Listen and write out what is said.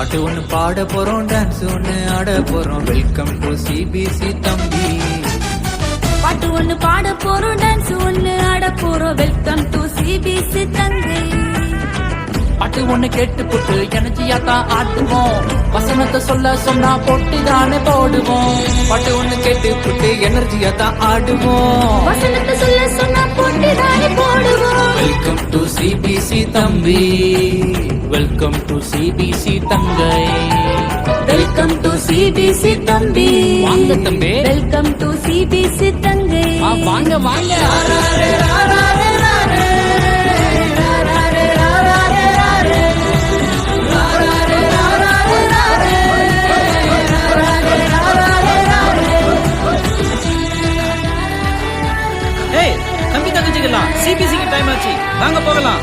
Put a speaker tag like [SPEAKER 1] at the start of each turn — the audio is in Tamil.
[SPEAKER 1] பாட்டு ஒண்ணு பாட போறோம், டான்ஸ் ஒண்ணு ஆட போறோம். வெல்கம் டு சிபிசி தம்பி.
[SPEAKER 2] பாட்டு ஒண்ணு பாட போறோம், டான்ஸ் ஒண்ணு ஆட போறோம். வெல்கம் டு சிபிசி தங்கை.
[SPEAKER 1] பாட்டு ஒண்ணு கேட்டு போட்டு எனர்ஜியா தான் ஆடுவோம். வசனத்தை சொல்ல சொன்னா போட்டு தானே போடுவோம். பாட்டு ஒண்ணு கேட்டு போட்டு எனர்ஜியா தான் ஆடுவோம்.
[SPEAKER 2] வசனத்தை சொல்ல சொன்னா போட்டு தானே போடுவோம்.
[SPEAKER 1] வெல்கம் டு சிபிசி தம்பி, வெல்கம் டு சிபிசி தங்கை.
[SPEAKER 2] வெல்கம் டு சிபிசி தம்பி.
[SPEAKER 1] வாங்க தம்பி,
[SPEAKER 2] வெல்கம் டு சிபிசி தங்கை.
[SPEAKER 1] வாங்க வாங்க.
[SPEAKER 3] தம்பி தங்கச்சிக்கலாம், சிபிசிக்கு டைம் ஆச்சு, வாங்க போகலாம்.